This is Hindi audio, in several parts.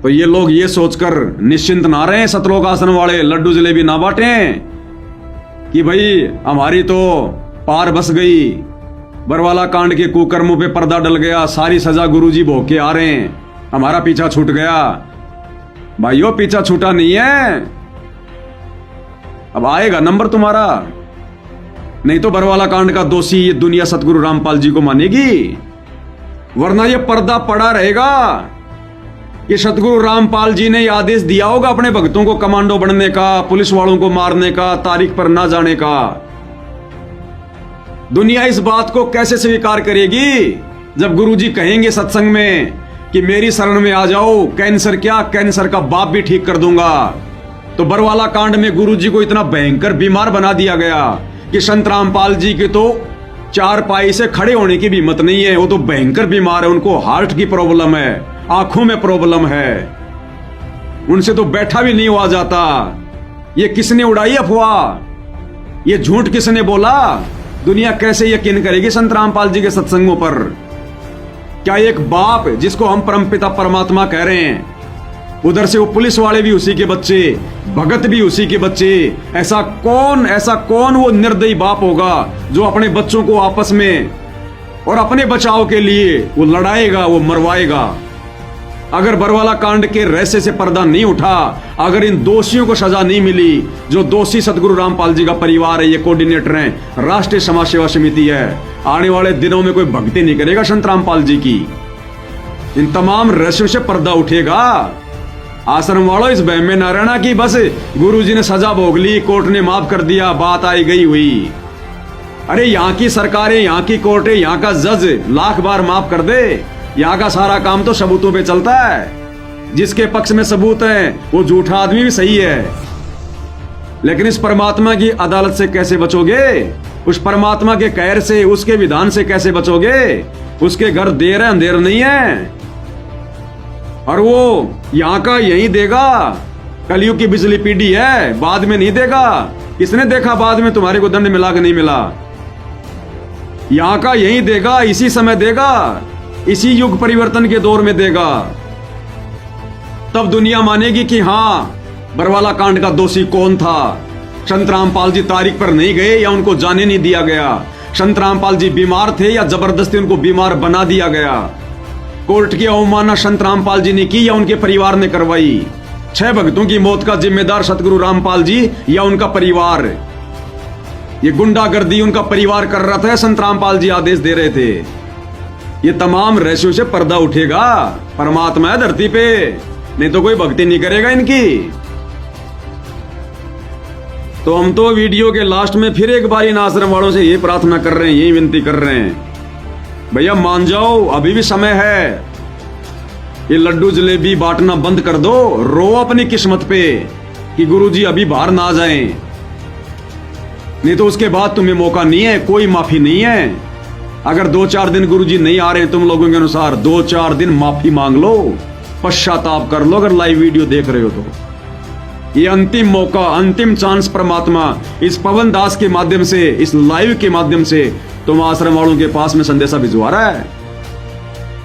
तो ये लोग ये सोचकर निश्चिंत ना रहे सतलोक आसन वाले, लड्डू जलेबी ना बांटे कि भाई हमारी तो पार बस गई, बरवाला कांड के कुकर्मों पे पर्दा डल गया, सारी सजा गुरुजी भोग के आ रहे हैं, हमारा पीछा छूट गया। भाइयों पीछा छूटा नहीं है, अब आएगा नंबर तुम्हारा। नहीं तो बरवाला कांड का दोषी ये दुनिया सतगुरु रामपाल जी को मानेगी, वरना ये पर्दा पड़ा रहेगा कि सतगुरु रामपाल जी ने आदेश दिया होगा अपने भक्तों को कमांडो बनने का, पुलिस वालों को मारने का, तारीख पर ना जाने का। दुनिया इस बात को कैसे स्वीकार करेगी जब गुरुजी कहेंगे सत्संग में कि मेरी शरण में आ जाओ, कैंसर क्या, कैंसर का बाप भी ठीक कर दूंगा। तो बरवाला कांड में गुरुजी को इतना भयंकर बीमार बना दिया गया कि संत रामपाल जी के तो चार पाई से खड़े होने की भी हिम्मत नहीं है, वो तो भयंकर बीमार है, उनको हार्ट की प्रॉब्लम है, आंखों में प्रॉब्लम है, उनसे तो बैठा भी नहीं हुआ जाता। ये किसने उड़ाई अफवाह, ये झूठ किसने बोला? दुनिया कैसे यकीन करेगी संत रामपाल जी के सत्संगों पर? क्या एक बाप जिसको हम परमपिता परमात्मा कह रहे हैं, उधर से वो पुलिस वाले भी उसी के बच्चे, भगत भी उसी के बच्चे, ऐसा कौन वो निर्दयी बाप होगा जो अपने बच्चों को आपस में और अपने बचाव के लिए वो लड़ाएगा, वो मरवाएगा? अगर बरवाला कांड के रहस्य से पर्दा नहीं उठा, अगर इन दोषियों को सजा नहीं मिली, जो दोषी सतगुरु रामपाल जी का परिवार है, ये कोऑर्डिनेटर हैं, राष्ट्रीय समाज सेवा समिति है, आने वाले दिनों में कोई भक्ति नहीं करेगा संत रामपाल जी की। इन तमाम रहस्यों से पर्दा उठेगा। आश्रम वालों इस बहम में न रहना कि बस गुरुजी ने सजा भोग ली, कोर्ट ने माफ कर दिया, बात आई गई हुई। अरे यहाँ की सरकारें, यहाँ की कोर्टें, यहाँ का जज लाख बार माफ कर दे, यहाँ का सारा काम तो सबूतों पे चलता है। जिसके पक्ष में सबूत है वो झूठा आदमी भी सही है। लेकिन इस परमात्मा की अदालत से कैसे बचोगे? उस परमात्मा के कहर से, उसके विधान से कैसे बचोगे? उसके घर देर है, अंधेर नहीं है, और वो यहाँ का यही देगा। कलयुग की बिजली पीढ़ी है, बाद में नहीं देगा। किसने देखा बाद में तुम्हारे को दंड मिला कि नहीं मिला? यहाँ का यही देगा, इसी समय देगा, इसी युग परिवर्तन के दौर में देगा। तब दुनिया मानेगी कि हाँ, बरवाला कांड का दोषी कौन था। संत रामपाल जी तारीख पर नहीं गए या उनको जाने नहीं दिया गया, संत रामपाल जी बीमार थे या जबरदस्ती उनको बीमार बना दिया गया। कोर्ट की अवमानना संत रामपाल जी ने की या उनके परिवार ने करवाई? 6 भक्तों की मौत का जिम्मेदार सतगुरु रामपाल जी या उनका परिवार? ये गुंडागर्दी उनका परिवार कर रहा था, संत रामपाल जी आदेश दे रहे थे। ये तमाम रहस्यों से पर्दा उठेगा। परमात्मा है धरती पे, नहीं तो कोई भक्ति नहीं करेगा इनकी। तो हम तो वीडियो के लास्ट में फिर एक बार इन आश्रम वालों से ये प्रार्थना कर रहे हैं, यही विनती कर रहे हैं, भैया मान जाओ, अभी भी समय है। ये लड्डू जलेबी बांटना बंद कर दो, रो अपनी किस्मत पे कि गुरुजी अभी बाहर ना जाएं, नहीं तो उसके बाद तुम्हें मौका नहीं है, कोई माफी नहीं है। अगर 2-4 दिन गुरुजी नहीं आ रहे तुम लोगों के अनुसार, 2-4 दिन माफी मांग लो, पश्चाताप कर लो। अगर लाइव वीडियो देख रहे हो तो ये अंतिम मौका, अंतिम चांस परमात्मा इस पवन दास के माध्यम से, इस लाइव के माध्यम से तुम आश्रम वालों के पास में संदेशा भिजवा रहा है।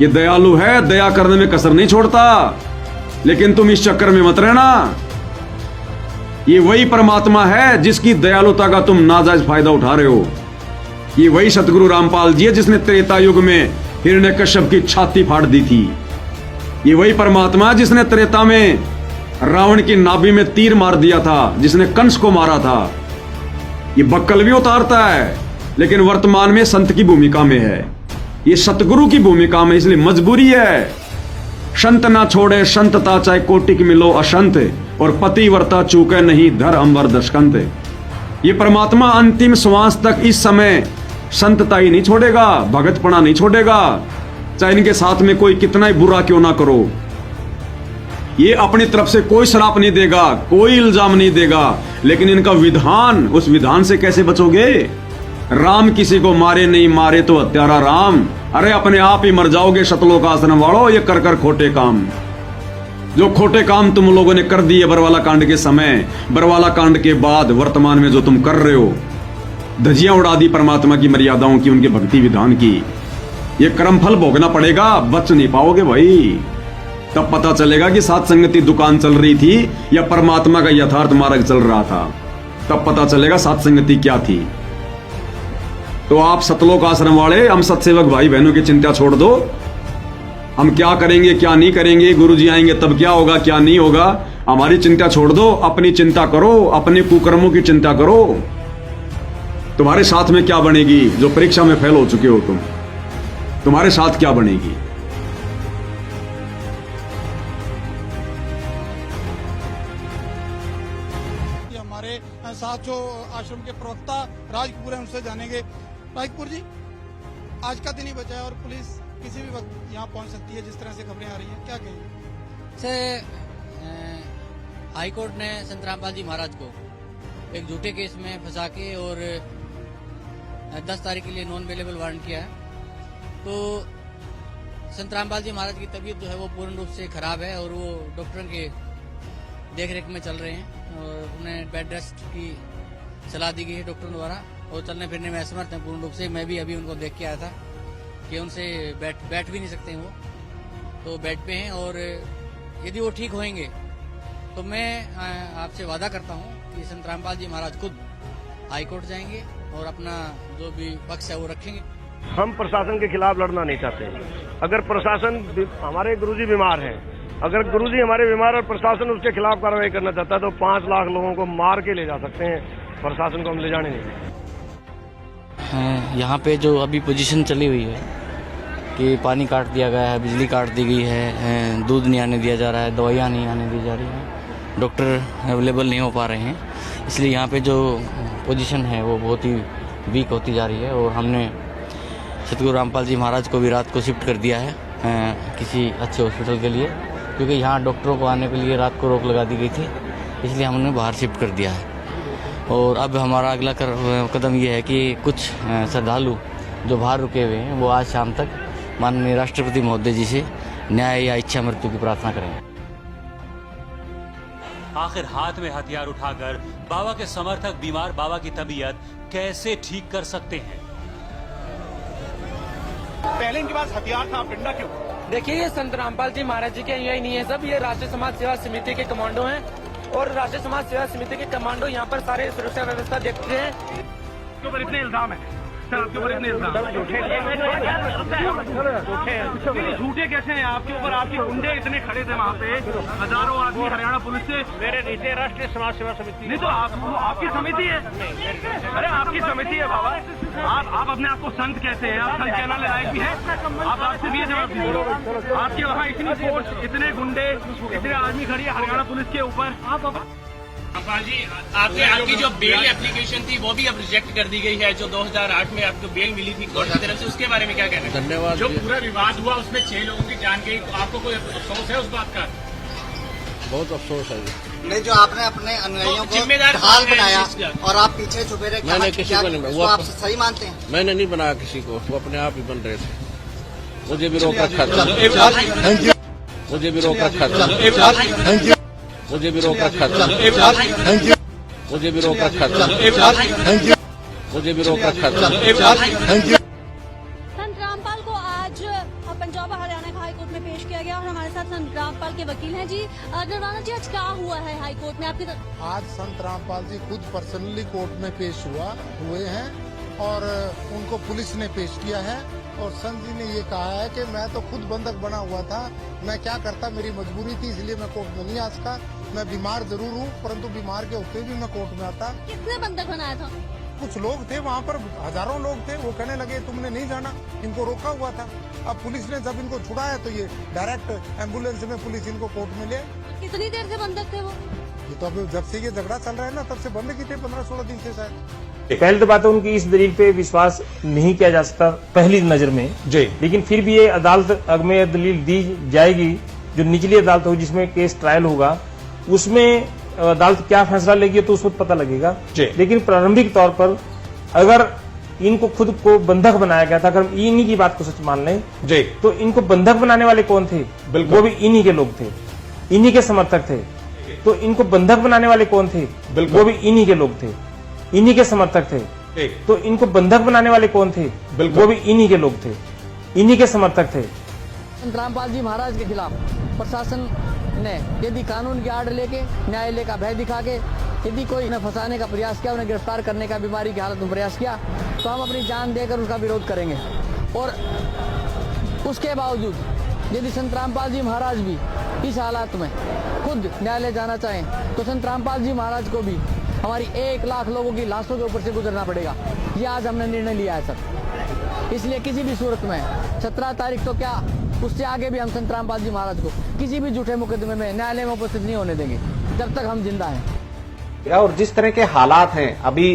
ये दयालु है, दया करने में कसर नहीं छोड़ता, लेकिन तुम इस चक्कर में मत रहना। ये वही परमात्मा है जिसकी दयालुता का तुम नाजायज फायदा उठा रहे हो। ये वही सतगुरु रामपाल जी है जिसने त्रेता युग में हिरण्यकश्यप की छाती फाड़ दी थी। ये वही परमात्मा है जिसने त्रेता में रावण की नाभि में तीर मार दिया था, जिसने कंस को मारा था। ये बक्कल भी उतारता है, लेकिन वर्तमान में संत की भूमिका में है, ये सतगुरु की भूमिका में, इसलिए मजबूरी है। संत ना छोड़े संतता, चाहे कोटिक मिलो अशंत, और पतिव्रता चूके नहीं धर अंबर दशकंत। ये परमात्मा अंतिम श्वास तक इस समय संतता ही नहीं छोड़ेगा, भगतपना नहीं छोड़ेगा, चाहे इनके साथ में कोई कितना ही बुरा क्यों ना करो। ये अपनी तरफ से कोई श्राप नहीं देगा, कोई इल्जाम नहीं देगा, लेकिन इनका विधान, उस विधान से कैसे बचोगे? राम किसी को मारे नहीं, मारे तो हत्यारा राम। अरे अपने आप ही मर जाओगे सतलोक आश्रम वालों, ये कर कर खोटे काम। जो खोटे काम तुम लोगों ने कर दिए बरवाला कांड के समय, बरवाला कांड के बाद वर्तमान में जो तुम कर रहे हो, धजियां उड़ा दी परमात्मा की मर्यादाओं की, उनके भक्ति विधान की। ये कर्मफल भोगना पड़ेगा, बच नहीं पाओगे भाई। तब पता चलेगा कि सात संगति दुकान चल रही थी या परमात्मा का यथार्थ मार्ग चल रहा था। तब पता चलेगा सात संगति क्या थी। तो आप सतलोक आश्रम वाले, हम सत्सेवक भाई बहनों की चिंता छोड़ दो। हम क्या करेंगे क्या नहीं करेंगे, गुरुजी आएंगे तब क्या होगा क्या नहीं होगा, हमारी चिंता छोड़ दो। अपनी चिंता करो, अपने कुकर्मों की चिंता करो। तुम्हारे साथ में क्या बनेगी? जो परीक्षा में फेल हो चुके हो तुम, तुम्हारे साथ क्या बनेगी? हमारे साथ जो आश्रम के प्रवक्ता राज कपूर हैं, उनसे जानेंगे। राज कपूर जी, आज का दिन ही बचा है और पुलिस किसी भी वक्त यहाँ पहुंच सकती है, जिस तरह से खबरें आ रही हैं, क्या कहेंगे? से हाई कोर्ट ने संत रामपाल जी महाराज को एक झूठे केस में फंसा के और 10 तारीख के लिए नॉन अवेलेबल वारंट किया है। तो संत रामपाल जी महाराज की तबीयत जो है वो पूर्ण रूप से खराब है और वो डॉक्टरों के देखरेख में चल रहे हैं और उन्हें बेड रेस्ट की सलाह दी गई है डॉक्टरों द्वारा और चलने फिरने में असमर्थ हैं पूर्ण रूप से। मैं भी अभी उनको देख के आया था कि उनसे बैठ भी नहीं सकते हैं वो, तो बेड पे हैं। और यदि वो ठीक होंगे तो मैं आपसे वादा करता हूं कि संत रामपाल जी महाराज खुद हाई कोर्ट जाएंगे और अपना जो भी पक्ष है वो रखेंगे। हम प्रशासन के खिलाफ लड़ना नहीं चाहते। अगर प्रशासन, हमारे गुरुजी बीमार हैं, अगर गुरुजी हमारे बीमार और प्रशासन उसके खिलाफ कार्रवाई करना चाहता है तो 5 लाख लोगों को मार के ले जा सकते हैं। प्रशासन को हम ले जाने नहीं देंगे। यहाँ पे जो अभी पोजीशन चली हुई है कि पानी काट दिया गया है, बिजली काट दी गई है, दूध नहीं आने दिया जा रहा है, दवाइयाँ नहीं आने दी जा रही हैं, डॉक्टर अवेलेबल नहीं हो पा रहे हैं, इसलिए यहाँ पे जो पोजीशन है वो बहुत ही वीक होती जा रही है। और हमने सतगुरु रामपाल जी महाराज को भी रात को शिफ्ट कर दिया है किसी अच्छे हॉस्पिटल के लिए, क्योंकि यहाँ डॉक्टरों को आने के लिए रात को रोक लगा दी गई थी, इसलिए हमने बाहर शिफ्ट कर दिया है। और अब हमारा अगला कदम ये है कि कुछ श्रद्धालु जो बाहर रुके हुए हैं वो आज शाम तक माननीय राष्ट्रपति महोदय जी से न्याय या इच्छा मृत्यु की प्रार्थना करेंगे। आखिर हाथ में हथियार उठाकर बाबा के समर्थक बीमार बाबा की तबीयत कैसे ठीक कर सकते हैं? पहले इनके पास हथियार था, डंडा क्यों? देखिए, ये संत रामपाल जी महाराज जी के अनुयायी नहीं है सब, ये राष्ट्रीय समाज सेवा समिति के कमांडो हैं और राष्ट्रीय समाज सेवा समिति के कमांडो यहाँ पर सारे सुरक्षा व्यवस्था देखते हैं। आपके ऊपर इतने इल्जाम है सर, आपके ऊपर इतने इल्जाम झूठे कैसे हैं आपके ऊपर? आपके गुंडे इतने खड़े थे वहाँ पे, हजारों आदमी हरियाणा पुलिस से। मेरे नीचे राष्ट्रीय समाज सेवा समिति नहीं तो आपकी समिति है। अरे आपकी समिति है बाबा, आप अपने आप को संत कहते हैं, आप संत कहना लायक भी है? आप आपसे भी जवाब दीजिए। आपके वहाँ इतनी फोर्स, इतने गुंडे, इतने आदमी खड़ी है हरियाणा पुलिस के ऊपर। आप जी, आपकी जो बेल एप्लीकेशन थी वो भी अब रिजेक्ट कर दी गई है, जो 2008 में आपको बेल मिली थी कोर्ट की तरफ से, उसके बारे में क्या कहना है? धन्यवाद। जो पूरा विवाद हुआ उसमें 6 लोगों की जान गई, तो आपको कोई अफसोस है उस बात का? बहुत अफसोस है नहीं, जो आपने अपने अनुयायियों को ढाल बनाया और आप पीछे छुपे रहे, मैंने किसी को नहीं, वो आप सही मानते हैं? मैंने नहीं बनाया किसी को, वो अपने आप ही बन रहे थे। मुझे भी रोक रखा था, मुझे भी रोक रखा था, मुझे भी रोक रखा था, मुझे भी रोक रखा था, मुझे भी रोक रखा था। संत रामपाल को आज पंजाब और हरियाणा का हाई कोर्ट में पेश किया गया और हमारे साथ संत रामपाल के वकील हैं जी। नरवाना जी, आज क्या हुआ है हाई कोर्ट में आपके? आज संत रामपाल जी खुद पर्सनली कोर्ट में पेश हुए हैं और उनको पुलिस ने पेश किया है। और संत जी ने ये कहा है कि मैं तो खुद बंधक बना हुआ था, मैं क्या करता, मेरी मजबूरी थी, इसलिए मैं कोर्ट में नहीं आ सका। मैं बीमार जरूर हूँ, परंतु बीमार के होते भी मैं कोर्ट में आता। किसने बंधक बनाया था? कुछ लोग थे वहाँ पर, हजारों लोग थे, वो कहने लगे तुमने नहीं जाना, इनको रोका हुआ था। अब पुलिस ने जब इनको छुड़ाया तो ये डायरेक्ट एम्बुलेंस में पुलिस इनको कोर्ट में ले। कितनी देर से बंधक थे वो? ये तो अब जब से ये झगड़ा चल रहा है ना, तब से बंद की थे, 15-16 दिन से शायद। पहले तो बात है, उनकी इस दलील पे विश्वास नहीं किया जा सकता पहली नजर में जी, लेकिन फिर भी ये अदालत में दलील दी जाएगी, जो निचली अदालत होगी जिसमें केस ट्रायल होगा, उसमें अदालत क्या फैसला लेगी तो उस वक्त पता लगेगा। लेकिन प्रारंभिक तौर पर अगर इनको खुद को बंधक बनाया गया था, अगर इन्हीं की बात को सच मान लें जी, तो इनको बंधक बनाने वाले कौन थे? वो भी इन्हीं के लोग थे, इन्हीं के समर्थक थे। तो इनको बंधक बनाने वाले कौन थे? वो भी इन्हीं के लोग थे, इन्हीं के समर्थक थे। तो इनको बंधक बनाने वाले कौन थे? वो भी इन्हीं के लोग थे, इन्हीं के समर्थक थे। रामपाल जी महाराज के खिलाफ प्रशासन ने यदि कानून की आड़ लेके न्यायालय का भय दिखा के यदि कोई उन्हें फंसाने का प्रयास किया, उन्हें गिरफ्तार करने का बीमारी की हालत में प्रयास किया, तो हम अपनी जान देकर उसका विरोध करेंगे। और उसके बावजूद यदि संत रामपाल जी महाराज भी इस हालात में खुद न्यायालय जाना चाहें तो संत रामपाल जी महाराज को भी हमारी 1 लाख लोगों की लाशों के ऊपर से गुजरना पड़ेगा। ये आज हमने निर्णय लिया है सर। इसलिए किसी भी सूरत में 17 तारीख तो क्या, उससे आगे भी हम संत रामपाल जी महाराज को किसी भी झूठे मुकदमे में न्यायालय में उपस्थित नहीं होने देंगे जब तक हम जिंदा हैं। और जिस तरह के हालात हैं अभी,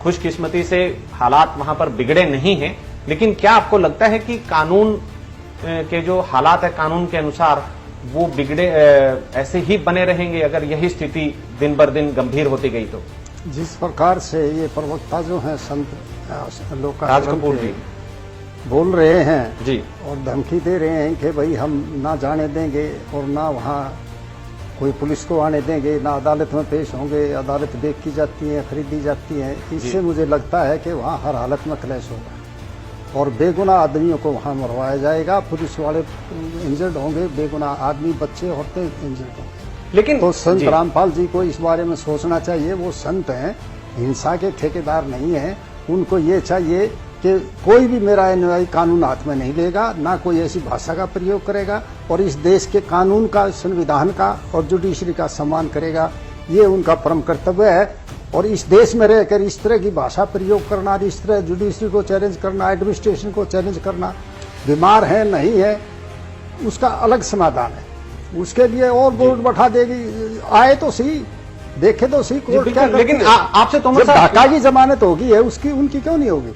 खुशकिस्मती से हालात वहां पर बिगड़े नहीं हैं, लेकिन क्या आपको लगता है कि कानून के जो हालात है कानून के अनुसार वो बिगड़े ऐसे ही बने रहेंगे अगर यही स्थिति दिन बर दिन गंभीर होती गई तो? जिस प्रकार से ये प्रवक्ता जो हैं संत राज कपूर जी बोल रहे हैं जी और धमकी दे रहे हैं कि भाई हम ना जाने देंगे और ना वहाँ कोई पुलिस को आने देंगे, ना अदालत में पेश होंगे, अदालत बेची जाती है, खरीदी जाती है, इससे मुझे लगता है कि वहाँ हर हालत में क्लैश होगा और बेगुनाह आदमियों को वहाँ मरवाया जाएगा। पुलिस वाले इंजर्ड होंगे, बेगुनाह आदमी, बच्चे, औरतें इंजर्ड होंगे। लेकिन तो संत रामपाल जी को इस बारे में सोचना चाहिए। वो संत हैं, हिंसा के ठेकेदार नहीं हैं। उनको ये चाहिए कि कोई भी मेरा अनुयायी कानून हाथ में नहीं लेगा, ना कोई ऐसी भाषा का प्रयोग करेगा और इस देश के कानून का, संविधान का और जुडिशरी का सम्मान करेगा। ये उनका परम कर्तव्य है। और इस देश में रहकर इस तरह की भाषा प्रयोग करना, इस तरह जुडिशरी को चैलेंज करना, एडमिनिस्ट्रेशन को चैलेंज करना, बीमार है नहीं है उसका अलग समाधान है। उसके लिए और बोर्ड बैठा देगी, आए तो सही, देखे तो सही कोर्ट क्या। लेकिन आपसे तो ढाका की जमानत होगी है उसकी, उनकी क्यों नहीं होगी?